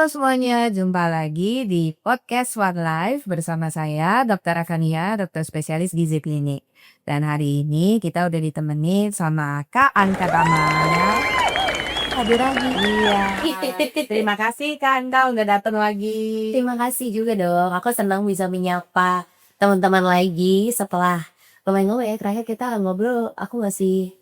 Halo semuanya, jumpa lagi di podcast One Life bersama saya Dr. Akania, dokter spesialis gizi klinik. Dan hari ini kita udah ditemenin sama Kak Anka Tama. Hadir lagi. Iya, terima kasih Kak Anka udah datang lagi. Terima kasih juga dong. Aku senang bisa menyapa teman-teman lagi setelah lumayan lama ya. Terakhir kita ngobrol, aku masih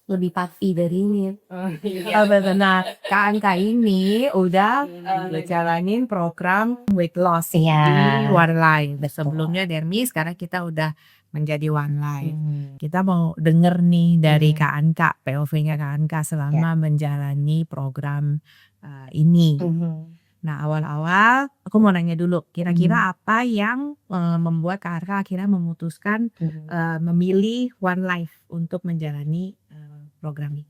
lebih pagi dari ini. Oh, betul. Nah, Kak Anka ini udah ngejalanin program weight loss Iya, di One Life. betul. Sebelumnya Dermi, sekarang kita udah menjadi One Life. Hmm, Kita mau denger nih dari Hmm. Kak Anka, POV-nya Kak Anka selama Ya. menjalani program ini. Mhm. Nah, awal-awal aku mau nanya dulu, kira-kira Mhm. apa yang membuat Kak Anka akhirnya memutuskan Mhm. memilih One Life untuk menjalani program ini?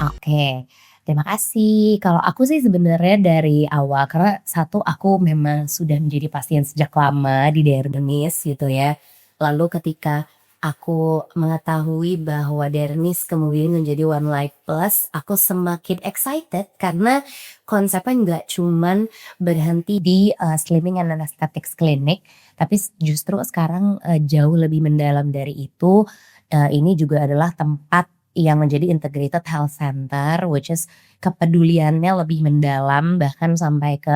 Oke, terima kasih. Kalau aku sih sebenarnya dari awal, karena satu aku memang sudah menjadi pasien sejak lama di daerah Denis gitu ya. Lalu ketika aku mengetahui bahwa Dermis kemudian menjadi One Life Plus, aku semakin excited karena konsepnya nggak cuman berhenti di Slimming and Aesthetics Clinic, tapi justru sekarang jauh lebih mendalam dari itu. Ini juga adalah tempat yang menjadi integrated health center, which is kepeduliannya lebih mendalam bahkan sampai ke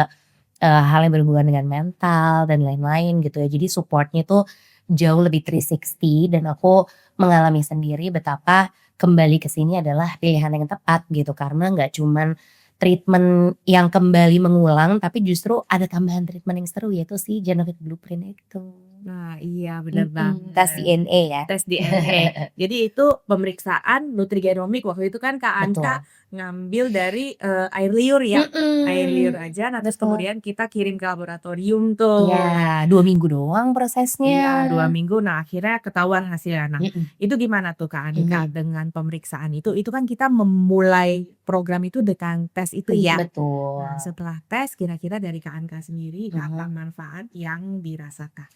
hal yang berhubungan dengan mental dan lain-lain gitu ya. Jadi supportnya tuh jauh lebih 360 dan aku mengalami sendiri betapa kembali ke sini adalah pilihan yang tepat gitu. Karena nggak cuman treatment yang kembali mengulang, tapi justru ada tambahan treatment yang seru yaitu si Genetic Blueprint itu. Nah, iya bener Tes banget. DNA ya. Tes DNA. Jadi itu pemeriksaan nutrigenomik waktu itu kan Kak Anka Betul. ngambil dari air liur ya. Air liur aja, nah terus Betul. kemudian kita kirim ke laboratorium tuh. Ya, 2 minggu doang prosesnya. Iya, 2 minggu. Nah, akhirnya ketahuan hasilnya. Nah, Mhm. itu gimana tuh Kak Anka Mhm. dengan pemeriksaan itu? Itu kan kita memulai program itu dengan tes itu ya. Betul. Nah, setelah tes kira-kira dari Kak Anka sendiri apa Mhm. manfaat yang dirasakan?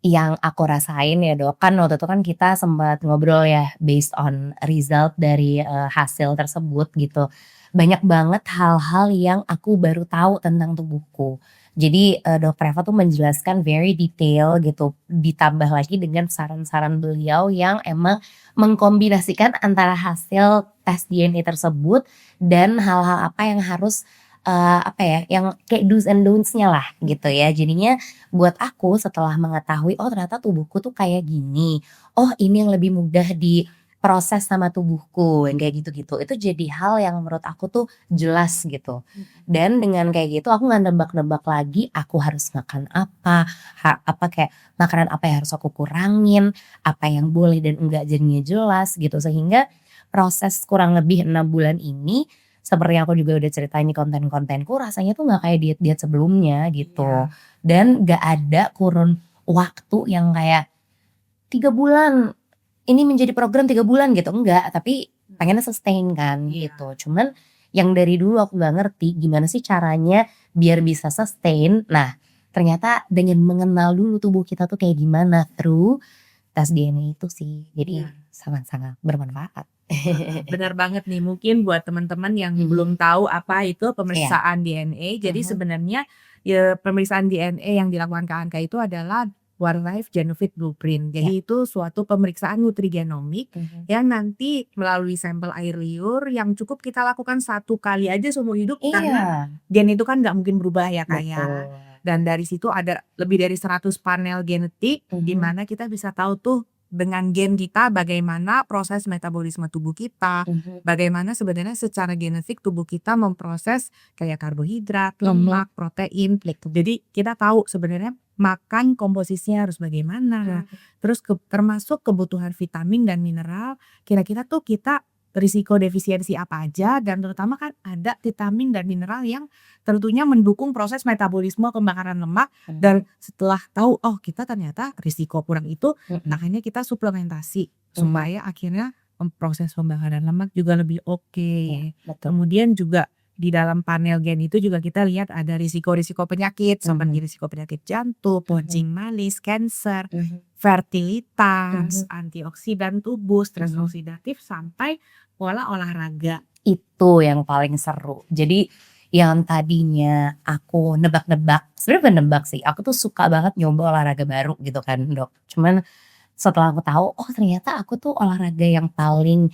Yang aku rasain ya Dok, kan waktu itu kan kita sempat ngobrol ya based on result dari hasil tersebut gitu. Banyak banget hal-hal yang aku baru tahu tentang tubuhku. Jadi Dokter Eva tuh menjelaskan very detail gitu, ditambah lagi dengan saran-saran beliau yang emang mengkombinasikan antara hasil tes DNA tersebut dan hal-hal apa yang harus apa ya, yang kayak do's and don'ts-nya lah gitu ya. Jadinya buat aku setelah mengetahui, oh ternyata tubuhku tuh kayak gini, oh ini yang lebih mudah diproses sama tubuhku, yang kayak gitu-gitu. Itu jadi hal yang menurut aku tuh jelas gitu. Dan dengan kayak gitu aku nggak nebak-nebak lagi aku harus makan apa, apa kayak makanan apa yang harus aku kurangin, apa yang boleh dan enggak jadinya jelas gitu. Sehingga proses kurang lebih 6 bulan ini seperti yang aku juga udah ceritain di konten-kontenku rasanya tuh nggak kayak diet-diet sebelumnya gitu. Iya. Dan gak ada kurun waktu yang kayak 3 bulan, ini menjadi program 3 bulan gitu, enggak. Tapi pengennya sustain kan Iya. gitu. Cuman yang dari dulu aku gak ngerti gimana sih caranya biar bisa sustain. Nah ternyata dengan mengenal dulu tubuh kita tuh kayak gimana through tes DNA itu sih. Jadi Iya. sangat-sangat bermanfaat. Benar banget nih, mungkin buat teman-teman yang belum Mhm. tahu apa itu Iya. pemeriksaan DNA. Jadi Mhm. sebenarnya ya pemeriksaan DNA yang dilakukan Kak Anka itu adalah One Life Genetic Blueprint. Iya. Jadi itu suatu pemeriksaan nutrigenomik Mhm. yang nanti melalui sampel air liur yang cukup kita lakukan 1 kali aja seumur hidup karena Iya. gen itu kan nggak mungkin berubah ya Kak ya. Betul. Dan dari situ ada lebih dari 100 panel genetik di Mhm. mana kita bisa tahu tuh dengan gen kita bagaimana proses metabolisme tubuh kita, Mhm. bagaimana sebenarnya secara genetik tubuh kita memproses kayak karbohidrat, Mhm. lemak, protein. Betul. Jadi kita tahu sebenarnya makan komposisinya harus bagaimana. Terus termasuk kebutuhan vitamin dan mineral, kira-kira tuh kita risiko defisiensi apa aja dan terutama kan ada vitamin dan mineral yang tentunya mendukung proses metabolisme pembakaran lemak dan setelah tahu oh kita ternyata risiko kurang itu, Mhm. makanya kita suplementasi Mhm. supaya akhirnya proses pembakaran lemak juga lebih Iya, oke. betul. Kemudian juga di dalam panel gen itu juga kita lihat ada risiko-risiko penyakit seperti Mhm. risiko penyakit jantung, kencing manis, kanker, Mhm. fertilitas, Mhm. antioksidan tubuh, stres Mhm. oksidatif, sampai pola olahraga. Itu yang paling seru. Jadi yang tadinya aku nebak-nebak, sebenarnya bukan nebak sih, aku tuh suka banget nyoba olahraga baru gitu kan, Dok. Cuman setelah aku tahu, oh ternyata aku tuh olahraga yang paling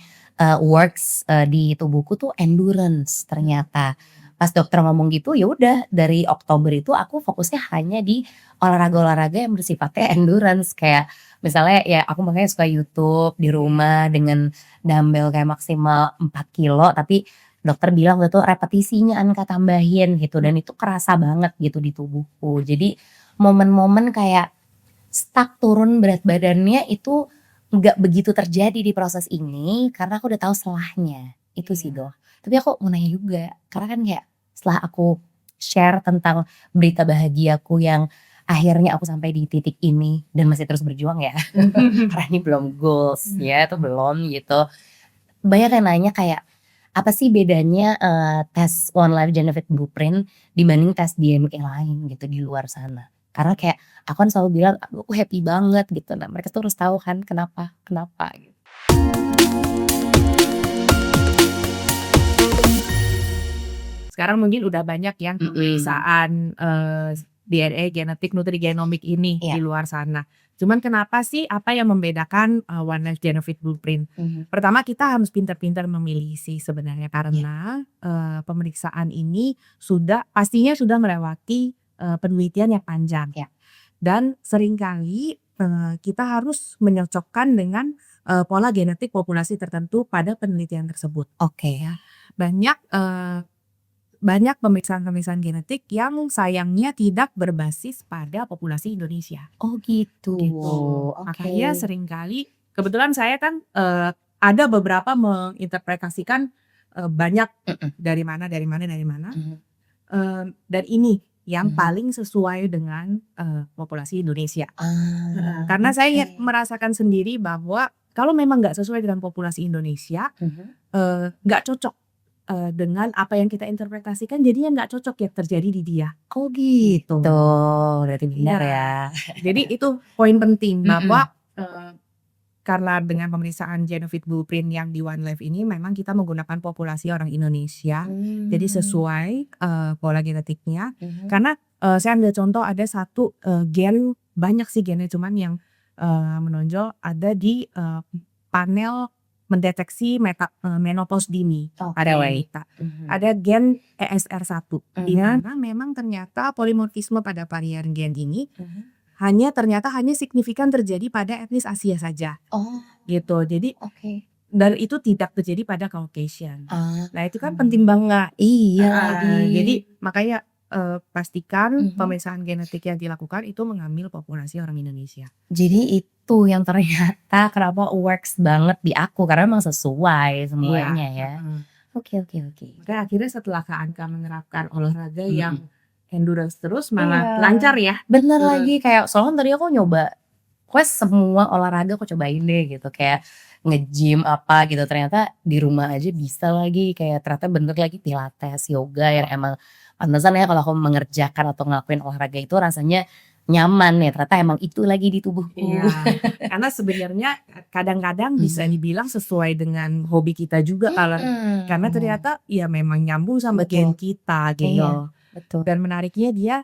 works di tubuhku tuh endurance ternyata. Pas dokter ngomong gitu, ya udah dari Oktober itu aku fokusnya hanya di olahraga-olahraga yang bersifatnya endurance, kayak misalnya ya aku makanya suka YouTube di rumah dengan dumbbell kayak maksimal 4 kilo, tapi dokter bilang waktu itu repetisinya Anka tambahin gitu, dan itu kerasa banget gitu di tubuhku. Jadi momen-momen kayak stuck turun berat badannya itu nggak begitu terjadi di proses ini, karena aku udah tahu selahnya, itu sih, Iya. Dok. Tapi aku mau nanya juga, karena kan kayak setelah aku share tentang berita bahagiaku yang akhirnya aku sampai di titik ini dan masih terus berjuang ya, karena ini belum goals ya, itu belum gitu. Banyak yang nanya kayak, apa sih bedanya tes One Life Genefit Blueprint dibanding tes DME lain gitu di luar sana? Karena kayak aku kan selalu bilang, "Aduh aku happy banget," gitu. Nah mereka tuh harus tahu kan kenapa kenapa gitu. Sekarang mungkin udah banyak yang Mhm. pemeriksaan, DNA, genetik, nutrigenomik ini di Iya. luar sana. Cuman kenapa sih, apa yang membedakan, One Life Genefit Blueprint? Mhm. Pertama kita harus pintar-pintar memilih sih sebenarnya Iya. karena, pemeriksaan ini pastinya sudah melewati, penelitian yang panjang. Iya. Dan seringkali, kita harus menyocokkan dengan, pola genetik populasi tertentu pada penelitian tersebut, Oke. ya. Banyak pemeriksaan-pemeriksaan genetik yang sayangnya tidak berbasis pada populasi Indonesia, Oh gitu. gitu. Oke. Makanya seringkali kebetulan saya kan, ada beberapa menginterpretasikan, banyak Mhm. dari mana, Mhm. dan ini yang Mhm. paling sesuai dengan, populasi Indonesia. Heeh, Ah, karena saya oke. merasakan sendiri bahwa kalau memang nggak sesuai dengan populasi Indonesia, Mhm. nggak cocok, dengan apa yang kita interpretasikan, jadinya nggak cocok yang terjadi di dia, Oh gitu, gitu. berarti benar Iya, ya. jadi itu poin penting Mhm. bahwa, karena dengan pemeriksaan Genofit Blueprint yang di One Life ini memang kita menggunakan populasi orang Indonesia, jadi Mmm. sesuai, pola genetiknya. Mhm. Karena, saya ambil contoh ada satu, gen, banyak sih gennya cuman yang, menonjol ada di, panel mendeteksi menopause dini pada Oke. wanita. Mhm. Ada gen ESR1 di Mhm. mana memang ternyata polimorfisme pada varian gen ini Mhm. ternyata hanya signifikan terjadi pada etnis Asia saja, Oh, gitu. Jadi oke. dan itu tidak terjadi pada Caucasian. Ah, Nah itu kan penting banget. iya lagi. Jadi makanya, pastikan Mhm. pemeriksaan genetik yang dilakukan itu mengambil populasi orang Indonesia. Jadi itu yang ternyata kenapa works banget di aku, karena memang sesuai Iya, semuanya ya. heeh. Oke oke oke. Makanya akhirnya setelah Kak Anka menerapkan olahraga Mhm. yang endurance terus malah Iya, lancar ya? bener Heeh. lagi, kayak soalnya tadi aku nyoba, pokoknya semua olahraga aku cobain deh gitu, kayak nge-gym apa gitu, ternyata di rumah aja bisa lagi, kayak ternyata bener lagi pilates, yoga yang emang pantesan ya kalau aku mengerjakan atau ngelakuin olahraga itu rasanya nyaman ya, ternyata emang itu lagi di tubuhku. Iya, karena sebenarnya kadang-kadang bisa Mhm. dibilang sesuai dengan hobi kita juga karena Mhm. ternyata ya memang nyambung sama gen Betul, kita iya, gitu. betul. Dan menariknya dia,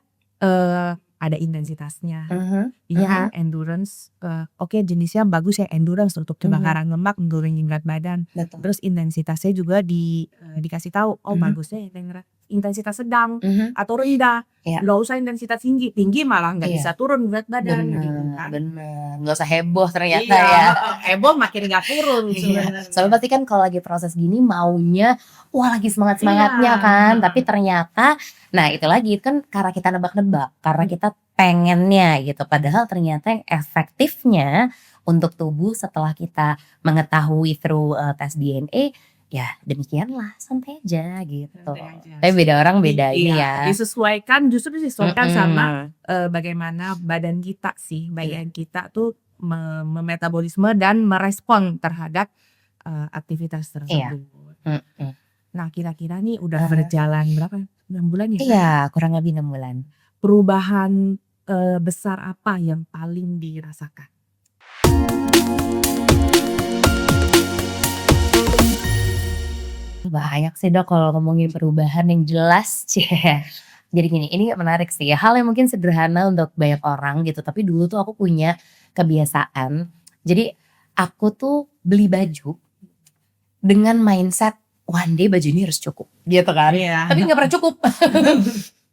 ada intensitasnya. Mhm. Iya, Mhm. endurance, oke jenisnya bagus ya endurance untuk Mhm. pembakaran lemak, nurunin berat badan. Betul. Terus intensitasnya juga dikasih tahu, oh Mhm. bagusnya intensitas sedang Mhm. atau rendah, Iya. nggak usah intensitas tinggi, tinggi malah nggak Iya. bisa turun berat badan gitu Bener kan. bener, nggak usah heboh ternyata Iya, ya. heeh, heboh makin nggak turun Iya, sebenarnya. soalnya pasti kan kalau lagi proses gini maunya, wah lagi Iya, semangat-semangatnya kan, tapi heeh, ternyata nah itu lagi kan karena kita nebak-nebak, karena mhm, kita pengennya gitu, padahal ternyata yang efektifnya untuk tubuh setelah kita mengetahui through, tes DNA, ya demikianlah, santai aja gitu. santai aja. Tapi beda orang beda ini Iya, ya. justru disesuaikan sama, Mhm. bagaimana badan kita sih, Iya. badan kita tuh memetabolisme dan merespon terhadap, aktivitas Iya. tersebut. Mhm. Nah kira-kira nih udah Heeh. berjalan berapa, 6 bulan ya Kak? Iya, kurang lebih 6 bulan. Perubahan, besar apa yang paling dirasakan? Banyak sih Dok kalau ngomongin perubahan yang jelas, cie. Jadi gini, ini menarik sih ya, hal yang mungkin sederhana untuk banyak orang gitu, tapi dulu tuh aku punya kebiasaan, jadi aku tuh beli baju dengan mindset, "One day baju ini harus cukup," gitu kan. Iya. Tapi nggak pernah cukup.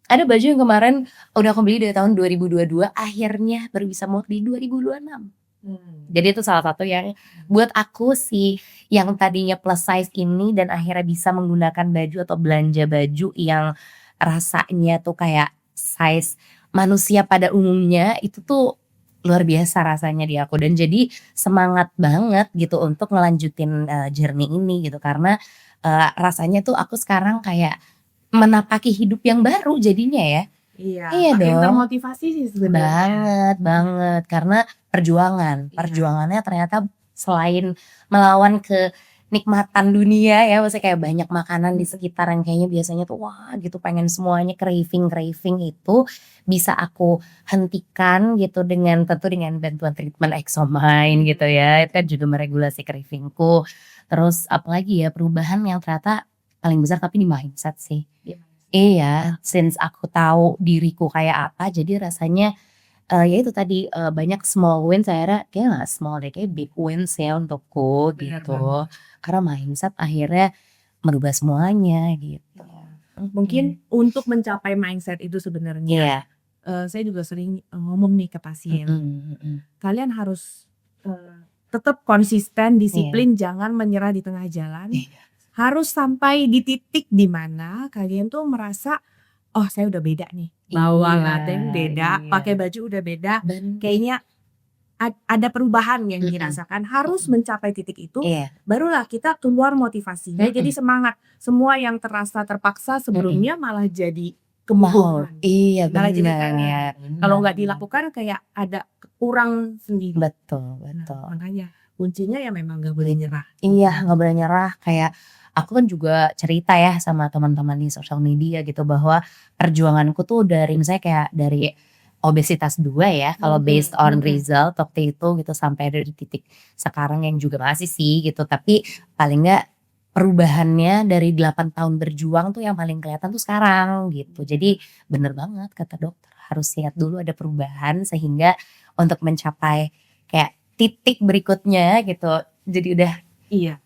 Ada baju yang kemarin udah aku beli dari tahun 2022, akhirnya baru bisa muat di 2026. Jadi itu salah satu yang buat aku sih, yang tadinya plus size ini dan akhirnya bisa menggunakan baju atau belanja baju yang rasanya tuh kayak size manusia pada umumnya, itu tuh luar biasa rasanya di aku dan jadi semangat banget gitu untuk ngelanjutin, journey ini gitu karena, rasanya tuh aku sekarang kayak menapaki hidup yang baru jadinya ya. Iya, Iya makin dong. termotivasi sih sebenarnya. Banget banget, karena perjuangan. Iya. Perjuangannya ternyata selain melawan kenikmatan dunia ya, maksudnya kayak banyak makanan di sekitar yang kayaknya biasanya tuh wah gitu pengen semuanya craving itu bisa aku hentikan gitu tentu dengan bantuan treatment Exomine gitu ya, itu kan juga meregulasi craving-ku. Terus apalagi ya perubahan yang ternyata paling besar tapi di mindset sih. Iya, since aku tahu diriku kayak apa, jadi rasanya, ya itu tadi, banyak small wins akhirnya kayaknya nggak small deh, kayak big wins ya untukku Benar gitu. banget. Karena mindset akhirnya merubah semuanya gitu. Mungkin untuk mencapai mindset itu sebenarnya, Iya, saya juga sering, ngomong nih ke pasien, mhm. kalian harus, tetap konsisten, Iya. disiplin, jangan menyerah di tengah jalan. Iya. Harus sampai di titik di mana kalian tuh merasa, "Oh saya udah beda nih, bawa latte beda, Iya. pakai baju udah beda, Bener. kayaknya ada perubahan yang Mhm. dirasakan." Harus mencapai titik itu, Iya. barulah kita keluar motivasinya, jadi semangat. Semua yang terasa terpaksa sebelumnya malah jadi Mahal. kebutuhan. Iya Malah jadi bener. kalau nggak dilakukan kayak ada kurang sendiri. Betul Nah, betul. makanya kuncinya ya memang nggak boleh nyerah. Iya, nggak boleh nyerah. Kayak aku kan juga cerita ya sama teman-teman di sosial media gitu bahwa perjuanganku tuh dari misalnya kayak dari obesitas 2 ya, kalau based on result waktu itu gitu sampai ada di titik sekarang yang juga masih sih gitu. Tapi paling nggak perubahannya dari 8 tahun berjuang tuh yang paling kelihatan tuh sekarang gitu. Jadi bener banget kata dokter, harus lihat dulu ada perubahan sehingga untuk mencapai kayak titik berikutnya gitu. Jadi udah Iya.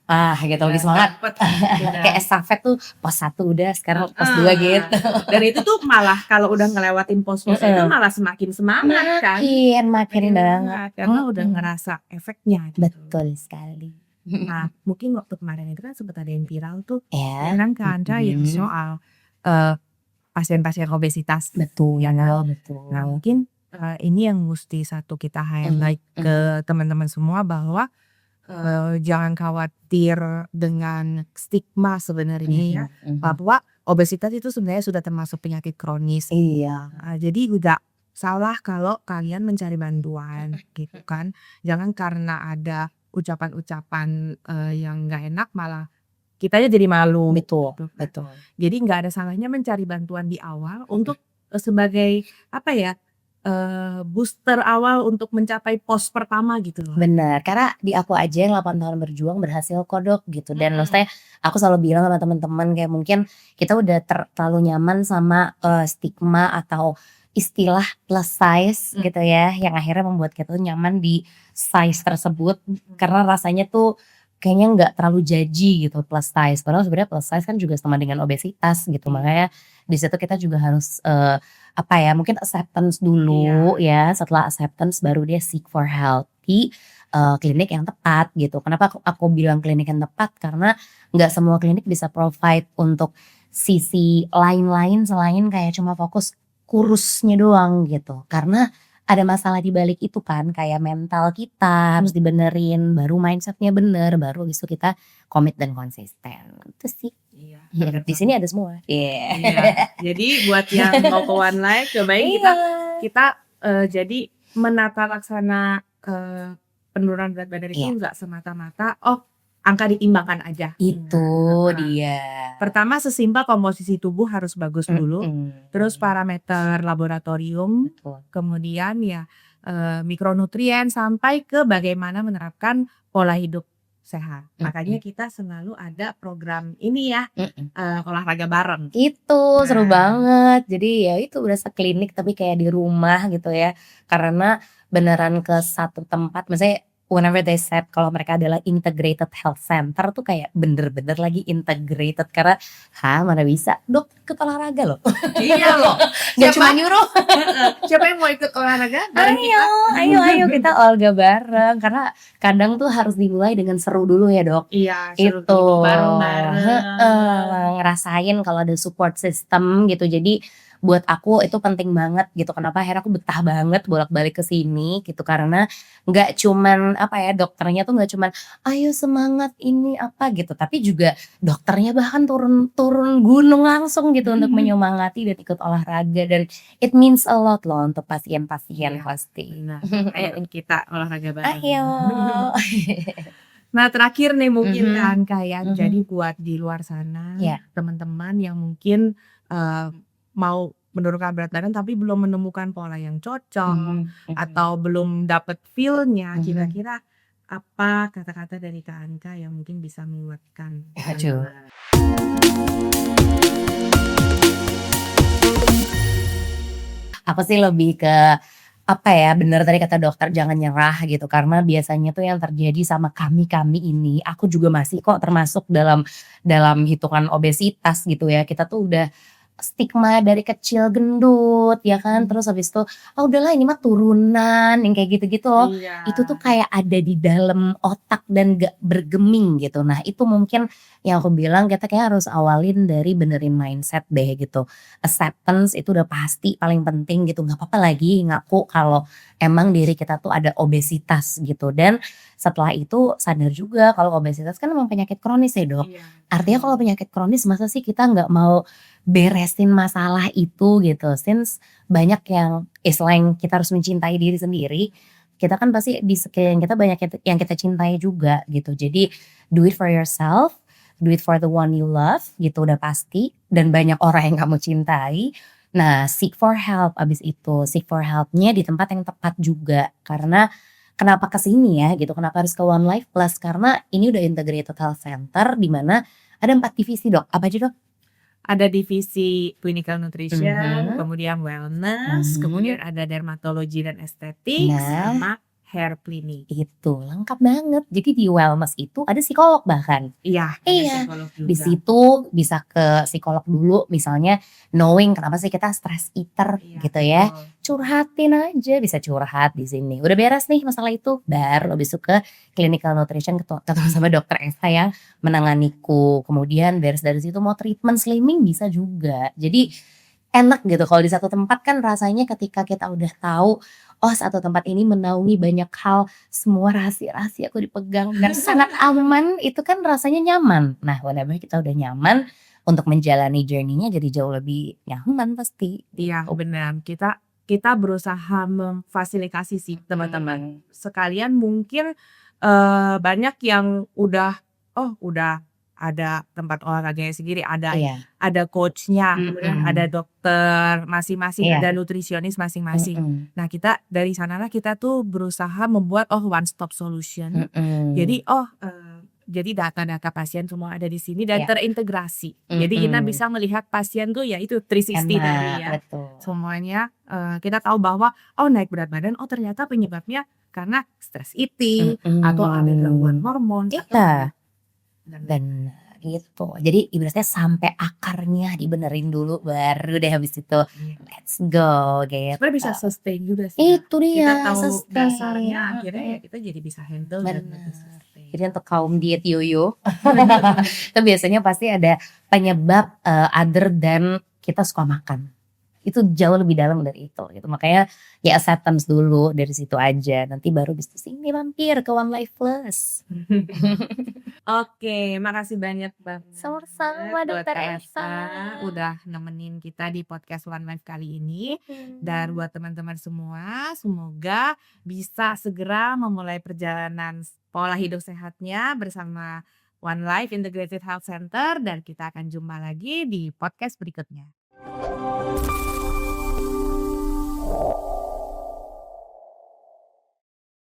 gitu lebih semangat. Kayak estafet tuh pos 1 udah sekarang pos 2 gitu. Dan itu tuh malah kalau udah ngelewatin pos-pos itu malah semakin semangat kan. Makin banget. Karena udah ngerasa efeknya gitu. Betul sekali. Nah, mungkin waktu kemarin itu kan sempat ada yang viral tuh, Ya. kan Kak yang soal, pasien-pasien obesitas. Betul, Ya kan? betul. Nah mungkin, ini yang mesti satu kita highlight ke teman-teman semua bahwa, jangan khawatir dengan stigma sebenarnya ya, bahwa obesitas itu sebenarnya sudah termasuk penyakit kronis. Iya. Jadi nggak salah kalau kalian mencari bantuan gitu kan. Jangan karena ada ucapan-ucapan, yang nggak enak malah kitanya jadi malu. Betul, gitu kan. betul. Jadi nggak ada salahnya mencari bantuan di awal untuk, sebagai apa ya, booster awal untuk mencapai pos pertama gitu loh. Bener, karena di aku aja yang 8 tahun berjuang berhasil kok Dok gitu dan maksudnya aku selalu bilang sama teman-teman kayak mungkin kita udah terlalu nyaman sama, stigma atau istilah plus size gitu ya yang akhirnya membuat kita tuh nyaman di size tersebut karena rasanya tuh kayaknya nggak terlalu judgy gitu plus size padahal sebenarnya plus size kan juga sama dengan obesitas gitu makanya di situ kita juga harus, apa ya mungkin acceptance dulu ya setelah acceptance baru dia seek for healthy, klinik yang tepat gitu. Kenapa aku bilang klinik yang tepat karena nggak semua klinik bisa provide untuk sisi lain-lain selain kayak cuma fokus kurusnya doang gitu. Karena ada masalah di balik itu kan kayak mental kita harus dibenerin, baru mindsetnya bener, baru habis itu kita komit dan konsisten. Itu sih. Iya. Di sini ada semua. Iya. Jadi buat yang mau ke One Life cobain kita jadi menata laksana, penurunan berat badan itu nggak semata-mata, oh angka diimbangkan aja. Itu Nah, dia. pertama sesimpel komposisi tubuh harus bagus dulu, terus parameter laboratorium, Betul. kemudian ya mikronutrien sampai ke bagaimana menerapkan pola hidup sehat. Makanya kita selalu ada program ini ya, olahraga bareng. Itu seru Nah. banget. Jadi ya itu berasa klinik tapi kayak di rumah gitu ya. Karena beneran ke satu tempat, misalnya whenever they said kalau mereka adalah integrated health center tuh kayak bener-bener lagi integrated karena mana bisa dok ikut olahraga loh. Iya loh. Gak Siapa? cuma nyuruh. Siapa yang mau ikut olahraga bareng kita? Ayo kita olahraga bareng karena kadang tuh harus dimulai dengan seru dulu ya dok. Iya, Itu seru dulu bareng-bareng. ngerasain kalau ada support system gitu. Jadi buat aku itu penting banget gitu. Kenapa akhirnya aku betah banget bolak-balik ke sini gitu karena nggak cuman apa ya dokternya tuh nggak cuman ayo semangat ini apa gitu, tapi juga dokternya bahkan turun gunung langsung gitu untuk menyemangati dan ikut olahraga dan it means a lot loh untuk pasien-pasien Iya, pasti. Nah, ayo kita olahraga bareng. Ayo. Nah terakhir nih mungkin Mhm. kan kayak Mhm. jadi buat di luar sana Iya. teman-teman yang mungkin mau menurunkan berat badan tapi belum menemukan pola yang cocok atau belum dapet feel-nya, kira-kira apa kata-kata dari Kak Anka yang mungkin bisa menguatkan Aduh. teman-teman? Aku sih lebih ke apa ya, bener tadi kata dokter jangan nyerah gitu karena biasanya tuh yang terjadi sama kami ini, aku juga masih kok termasuk dalam hitungan obesitas gitu ya. Kita tuh udah stigma dari kecil gendut ya kan, terus habis itu udahlah ini mah turunan yang kayak gitu-gitu loh. Iya. Itu tuh kayak ada di dalam otak dan gak bergeming gitu. Nah itu mungkin yang aku bilang kita kayak harus awalin dari benerin mindset deh gitu. Acceptance itu udah pasti paling penting gitu, gak apa-apa lagi ngaku kalau emang diri kita tuh ada obesitas gitu. Dan setelah itu sadar juga kalau obesitas kan emang penyakit kronis ya dok. Iya. Artinya kalau penyakit kronis masa sih kita gak mau beresin masalah itu gitu. Since banyak yang selain kita harus mencintai diri sendiri, kita kan pasti di sekeliling kita banyak yang kita cintai juga gitu. Jadi do it for yourself, do it for the one you love gitu udah pasti. Dan banyak orang yang kamu cintai. Nah seek for help abis itu. Seek for helpnya di tempat yang tepat juga. Karena kenapa kesini ya gitu, kenapa harus ke One Life Plus. Karena ini udah integrated health center dimana ada 4 divisi dok. Apa aja dok? Ada divisi clinical nutrition, kemudian wellness, kemudian ada dermatologi dan estetik, sama hair clinic. Itu lengkap banget. Jadi di wellness itu ada psikolog bahkan. Iya, ada psikolog juga. Di situ bisa ke psikolog dulu misalnya knowing kenapa sih kita stress eater gitu ya. Betul. Curhatin aja, bisa curhat di sini. Udah beres nih masalah itu, baru besok ke clinical nutrition ketemu sama dokter Esa yang menanganiku. Kemudian beres dari situ mau treatment slimming bisa juga. Jadi enak gitu kalau di satu tempat kan rasanya ketika kita udah tahu satu tempat ini menaungi banyak hal, semua rahasia-rahasia aku dipegang dan sangat aman, itu kan rasanya nyaman. Nah whenever kita udah nyaman untuk menjalani journey-nya jadi jauh lebih nyaman pasti. Iya benar, kita berusaha memfasilitasi sih teman-teman. Sekalian mungkin banyak yang udah ada tempat olahraganya sendiri, ada coachnya, kemudian ada dokter masing-masing, ada nutrisionis masing-masing. Nah kita dari sanalah kita tuh berusaha membuat one stop solution. Jadi jadi data-data pasien semua ada di sini dan terintegrasi. Jadi kita bisa melihat pasien tuh ya itu 360 tadi ya. Betul. Semuanya kita tahu bahwa naik berat badan ternyata penyebabnya karena stress eating atau ada gangguan hormon dan gitu. Jadi ibaratnya sampai akarnya dibenerin dulu baru deh habis itu let's go gitu. Sebenarnya bisa sustain juga sih. Itu dia. Kita tahu dasarnya akhirnya ya kita jadi bisa handle dan lebih sustain. Jadi untuk kaum diet yoyo itu biasanya pasti ada penyebab other than kita suka makan itu jauh lebih dalam dari itu gitu. Makanya ya acceptance dulu dari situ aja, nanti baru bisa sini mampir ke One Life Plus. Oke, makasih banyak banget Sama-sama buat Dokter Kak Esa. Esa udah nemenin kita di podcast One Life kali ini. Dan buat teman-teman semua, semoga bisa segera memulai perjalanan pola hidup sehatnya bersama One Life Integrated Health Center dan kita akan jumpa lagi di podcast berikutnya.